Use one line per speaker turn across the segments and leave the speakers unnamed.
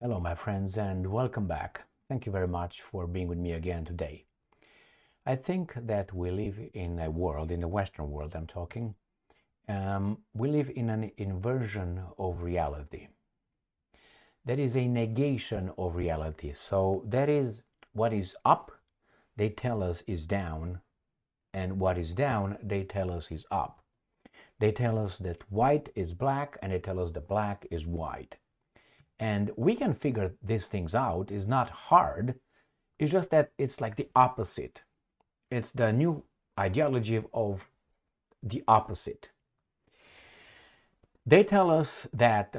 Hello, my friends, and welcome back. Thank you very much for being with me again today. I think that we live in a world, in the Western world I'm talking, we live in an inversion of reality. That is a negation of reality. So that is what is up, they tell us is down, and what is down, they tell us is up. They tell us that white is black, and they tell us that black is white. And we can figure these things out. It's not hard. It's just that it's like the opposite. It's the new ideology of the opposite. They tell us that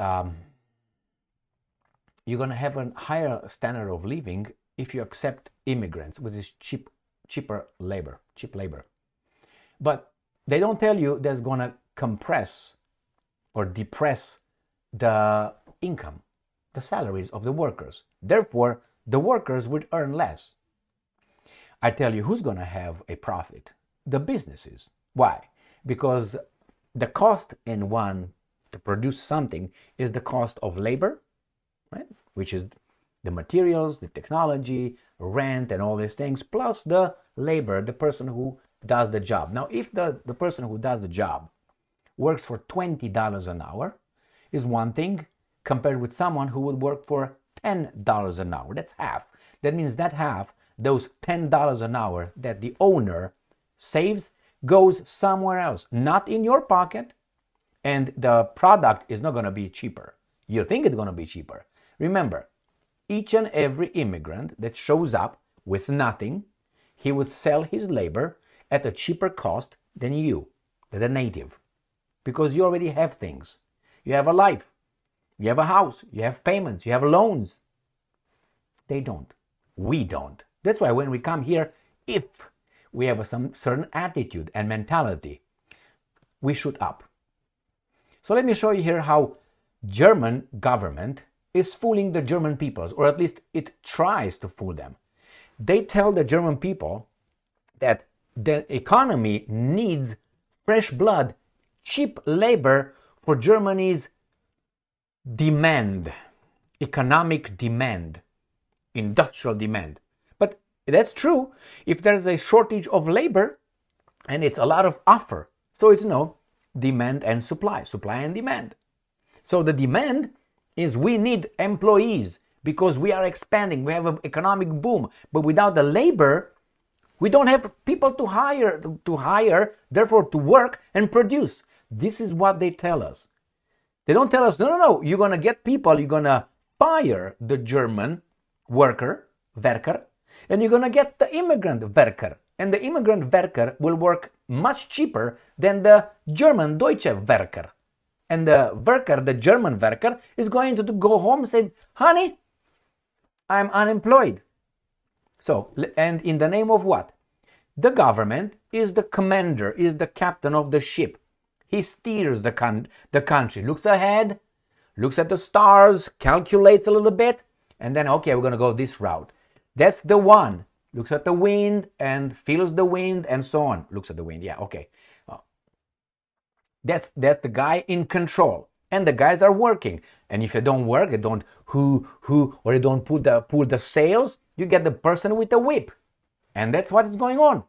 you're going to have a higher standard of living if you accept immigrants, which is cheap labor. But they don't tell you that's going to compress or depress the income, the salaries of the workers. Therefore, the workers would earn less. I tell you who's going to have a profit? The businesses. Why? Because the cost in one to produce something is the cost of labor, right? Which is the materials, the technology, rent, and all these things, plus the labor, the person who does the job. Now, if the person who does the job works for $20 an hour, is one thing, compared with someone who would work for $10 an hour. That's half. That means that half, those $10 an hour that the owner saves, goes somewhere else, not in your pocket, and the product is not going to be cheaper. You think it's going to be cheaper. Remember, each and every immigrant that shows up with nothing, he would sell his labor at a cheaper cost than you, the native, because you already have things. You have a life. You have a house, you have payments, you have loans. They don't. We don't. That's why when we come here, if we have some certain attitude and mentality, we shoot up. So let me show you here how German government is fooling the German peoples, or at least it tries to fool them. They tell the German people that the economy needs fresh blood, cheap labor for Germany's demand, economic demand, industrial demand. But that's true if there's a shortage of labor and it's a lot of offer. So it's demand and supply and demand. So the demand is we need employees because we are expanding, we have an economic boom, but without the labor, we don't have people to hire, therefore to work and produce. This is what they tell us. They don't tell us, no, you're going to get people, you're going to fire the German worker, and you're going to get the immigrant worker. And the immigrant worker will work much cheaper than the German Deutsche worker. And the worker, the German worker, is going to go home and say, honey, I'm unemployed. So, and in the name of what? The government is the commander, is the captain of the ship. He steers the country, looks ahead, looks at the stars, calculates a little bit, and then, okay, we're going to go this route. That's the one. Looks at the wind and feels the wind and so on. Looks at the wind, yeah, okay. That's the guy in control. And the guys are working. And if you don't work, you don't or you don't pull the sails, you get the person with the whip. And that's what is going on.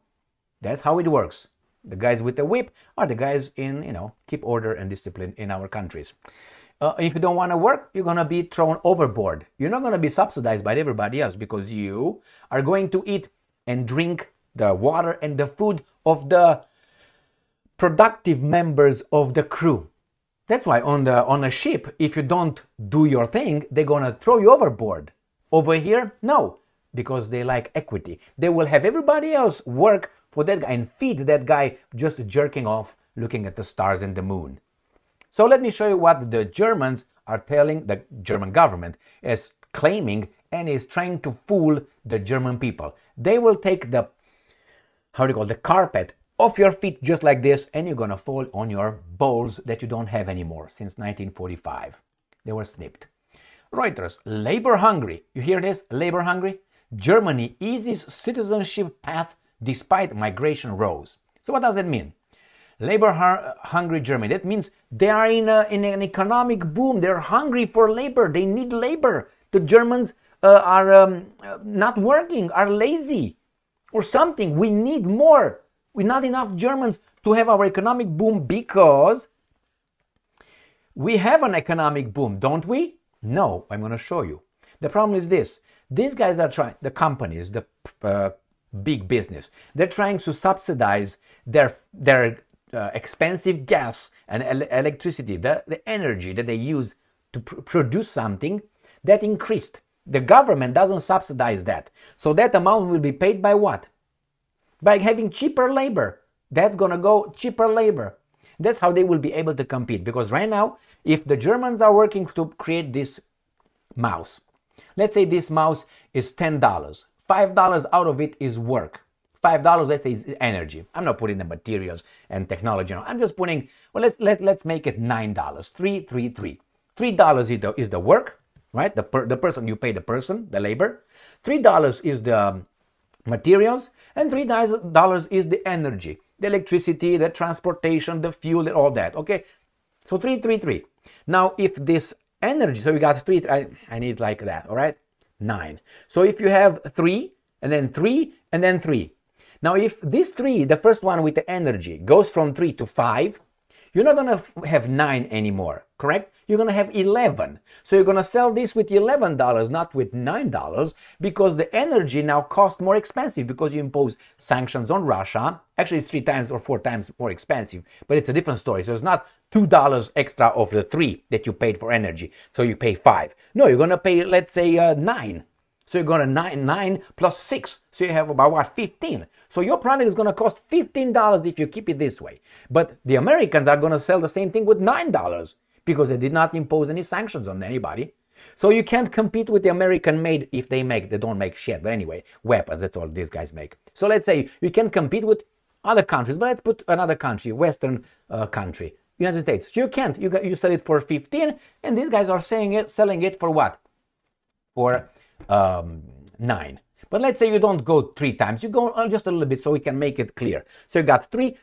That's how it works. The guys with the whip are the guys in, keep order and discipline in our countries. If you don't want to work, you're going to be thrown overboard. You're not going to be subsidized by everybody else because you are going to eat and drink the water and the food of the productive members of the crew. That's why on a ship, if you don't do your thing, they're going to throw you overboard. Over here, no, because they like equity. They will have everybody else work for that guy and feed that guy just jerking off, looking at the stars and the moon. So let me show you what the Germans are telling, the German government is claiming and is trying to fool the German people. They will take the carpet off your feet just like this, and you're gonna fall on your balls that you don't have anymore since 1945. They were snipped. Reuters, labor hungry. You hear this? Labor hungry? Germany eases citizenship path despite migration rose. So what does that mean? Labor-hungry Germany. That means they are in an economic boom. They're hungry for labor. They need labor. the Germans are not working, are lazy or something. We need more. We're not enough Germans to have our economic boom, because we have an economic boom, don't we? No, I'm going to show you. The problem is this. These guys are trying, the companies, the big business, they're trying to subsidize their expensive gas and electricity, the energy that they use to produce something that increased. The government doesn't subsidize that. So that amount will be paid by what? By having cheaper labor. That's going to go cheaper labor. That's how they will be able to compete. Because right now, if the Germans are working to create this mouse, let's say this mouse is $10. $5 out of it is work. $5, let's say, is energy. I'm not putting the materials and technology on. I'm just putting, well, let's make it $9. 3. $3 is the work, right? The person, you pay the person, the labor. $3 is the materials, and $3 is the energy, the electricity, the transportation, the fuel, all that. Okay, so 3. Now, if this energy, so we got 3, I need like that, all right? 9. So if you have 3, and then 3, and then 3. Now, if this 3, the first one with the energy, goes from 3 to 5, you're not going to have 9 anymore, correct? You're going to have 11. So you're going to sell this with $11, not with $9, because the energy now costs more expensive because you impose sanctions on Russia. Actually, it's 3 times or 4 times more expensive, but it's a different story. So it's not $2 extra of the 3 that you paid for energy. So you pay 5. No, you're going to pay, let's say, 9. So you're going to 9 plus 6. So you have about what, 15. So your product is going to cost $15 if you keep it this way. But the Americans are going to sell the same thing with $9 because they did not impose any sanctions on anybody. So you can't compete with the American made if they don't make shit. But anyway, weapons, that's all these guys make. So let's say you can compete with other countries, but let's put another country, Western country, United States. So you can't. You sell it for 15, and these guys are selling it for what? For 9. But let's say you don't go 3 times, you go just a little bit so we can make it clear. So you got 3,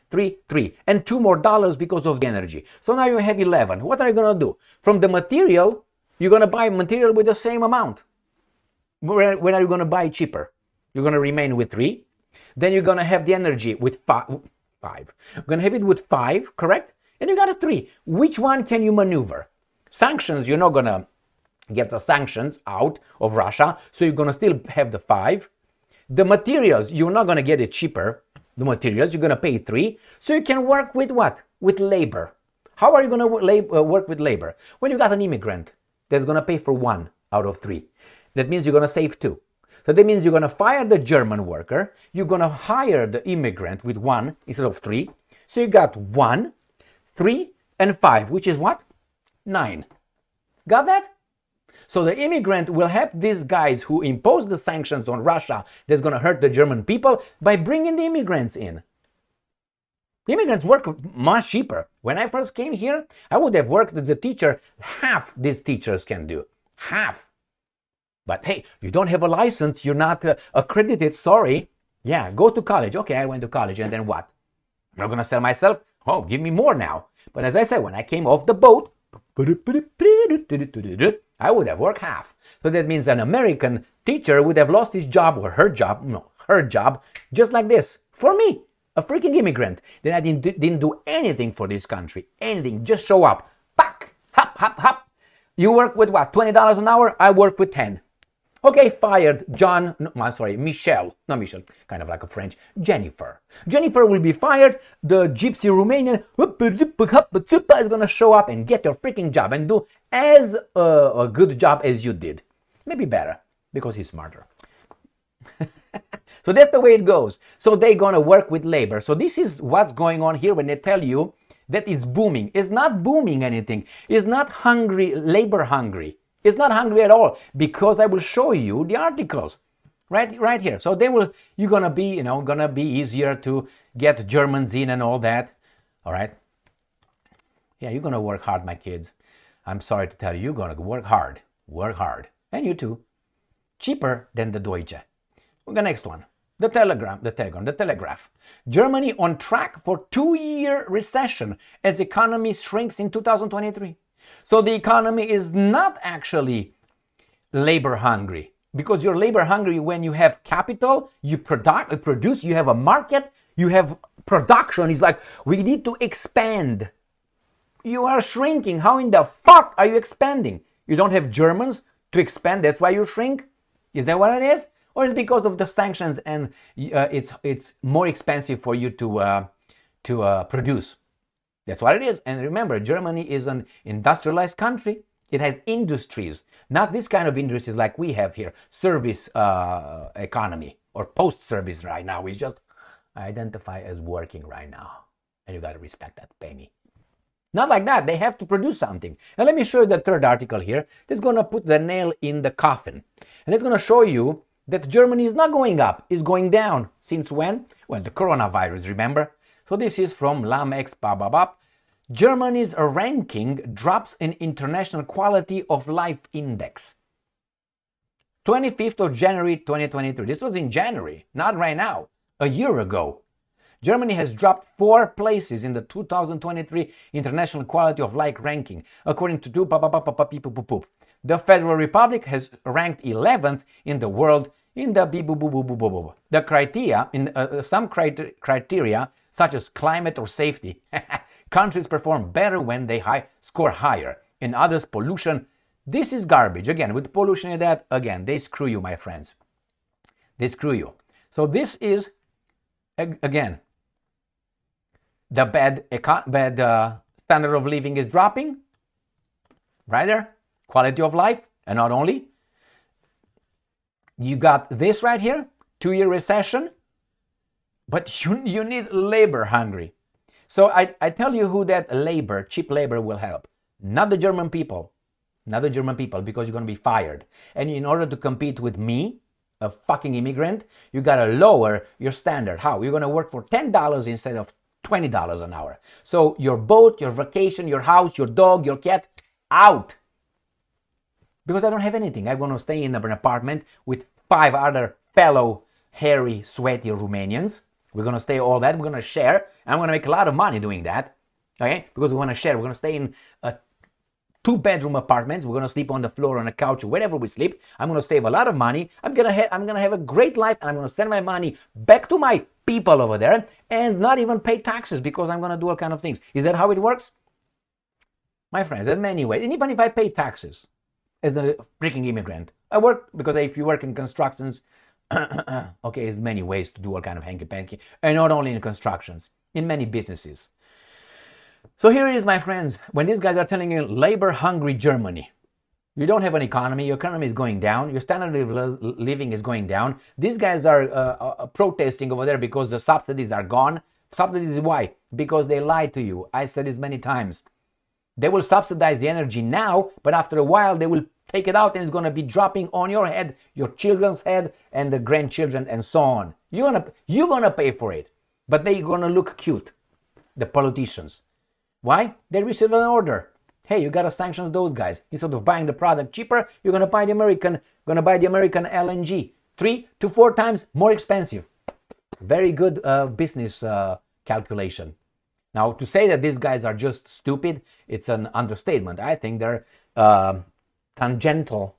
and $2 more because of the energy. So now you have 11. What are you going to do? From the material, you're going to buy material with the same amount. When are you going to buy cheaper? You're going to remain with 3. Then you're going to have the energy with 5. You're going to have it with 5, correct? And you got a 3. Which one can you maneuver? Sanctions, you're not going to get the sanctions out of Russia, so you're going to still have the 5. The materials, you're not going to get it cheaper. The materials, you're going to pay 3. So you can work with what? With labor. How are you going to work with labor? Well, you got an immigrant that's going to pay for 1 out of 3. That means you're going to save 2. So that means you're going to fire the German worker. You're going to hire the immigrant with 1 instead of 3. So you got 1, 3, and 5, which is what? 9. Got that? So the immigrant will help these guys who impose the sanctions on Russia that's going to hurt the German people by bringing the immigrants in. The immigrants work much cheaper. When I first came here, I would have worked as a teacher half these teachers can do. Half. But hey, you don't have a license, you're not accredited, sorry. Yeah, go to college. Okay, I went to college, and then what? I'm not going to sell myself? Oh, give me more now. But as I said, when I came off the boat, I would have worked half. So that means an American teacher would have lost his job or her job, just like this. For me, a freaking immigrant. Then I didn't do anything for this country. Anything, just show up. Pack, hop, hop, hop. You work with what, $20 an hour? I work with 10. Okay, fired. Michelle. Not Michelle, kind of like a French. Jennifer. Jennifer will be fired. The gypsy Romanian is going to show up and get your freaking job and do as a good job as you did. Maybe better, because he's smarter. So that's the way it goes. So they're going to work with labor. So this is what's going on here when they tell you that it's booming. It's not booming anything. It's not hungry, labor hungry. It's not hungry at all, because I will show you the articles right here. So you're gonna be easier to get Germans in and all that. All right. Yeah, you're gonna work hard, my kids. I'm sorry to tell you, you're gonna work hard, and you too. Cheaper than the Deutsche. The next one, the Telegraph. Germany on track for 2-year recession as economy shrinks in 2023. So the economy is not actually labor hungry. Because you're labor hungry when you have capital, you produce, you have a market, you have production. It's like, we need to expand. You are shrinking. How in the fuck are you expanding? You don't have Germans to expand, that's why you shrink? Is that what it is? Or is it because of the sanctions and it's more expensive for you to produce? That's what it is. And remember, Germany is an industrialized country. It has industries, not this kind of industries like we have here, service economy or post-service right now. We just identify as working right now. And you got to respect that, pay me. Not like that. They have to produce something. And let me show you the third article here. That's going to put the nail in the coffin. And it's going to show you that Germany is not going up, it's going down. Since when? Well, the coronavirus, remember? So this is from LAMEX, Germany's ranking drops in International Quality of Life Index. 25th of January 2023. This was in January, not right now, a year ago. Germany has dropped 4 places in the 2023 International Quality of Life ranking, according to the Federal Republic has ranked 11th in the world in the the criteria in some criteria such as climate or safety. Countries perform better when they score higher. In others, pollution. This is garbage. Again, with pollution and that, again, they screw you, my friends. They screw you. So this is, again, the bad standard of living is dropping. Right there. Quality of life. And not only. You got this right here. 2-year recession. But you need labor hungry. So I tell you who that labor, cheap labor will help. Not the German people. Not the German people, because you're going to be fired. And in order to compete with me, a fucking immigrant, you got to lower your standard. How? You're going to work for $10 instead of $20 an hour. So your boat, your vacation, your house, your dog, your cat, out. Because I don't have anything. I'm going to stay in an apartment with 5 other fellow hairy, sweaty Romanians. We're going to stay all that. We're going to share. I'm going to make a lot of money doing that. Okay? Because we want to share. We're going to stay in 2-bedroom apartments. We're going to sleep on the floor, on a couch, or wherever we sleep. I'm going to save a lot of money. I'm going to have a great life, and I'm going to send my money back to my people over there and not even pay taxes because I'm going to do all kind of things. Is that how it works? My friends, there are many ways. And even if I pay taxes as a freaking immigrant, I work, because if you work in constructions, okay, there's many ways to do all kind of hanky-panky, and not only in constructions, in many businesses. So here it is, my friends, when these guys are telling you labor-hungry Germany, you don't have an economy, your economy is going down, your standard of living is going down. These guys are protesting over there because the subsidies are gone. Subsidies, why? Because they lied to you. I said this many times. They will subsidize the energy now, but after a while they will take it out and it's going to be dropping on your head, your children's head, and the grandchildren, and so on. You're gonna pay for it, but they're going to look cute, the politicians. Why? They receive an order. Hey, you got to sanction those guys. Instead of buying the product cheaper, you're going to buy the American LNG 3 to 4 times more expensive. Very good business calculation. Now, to say that these guys are just stupid, it's an understatement. I think they're tangential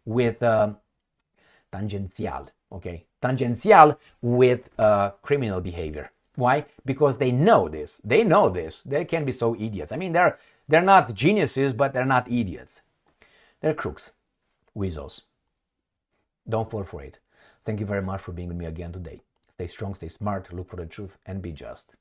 with criminal behavior. Why? Because they know this. They know this. They can be so idiots. I mean, they're not geniuses, but they're not idiots. They're crooks, weasels. Don't fall for it. Thank you very much for being with me again today. Stay strong, stay smart, look for the truth, and be just.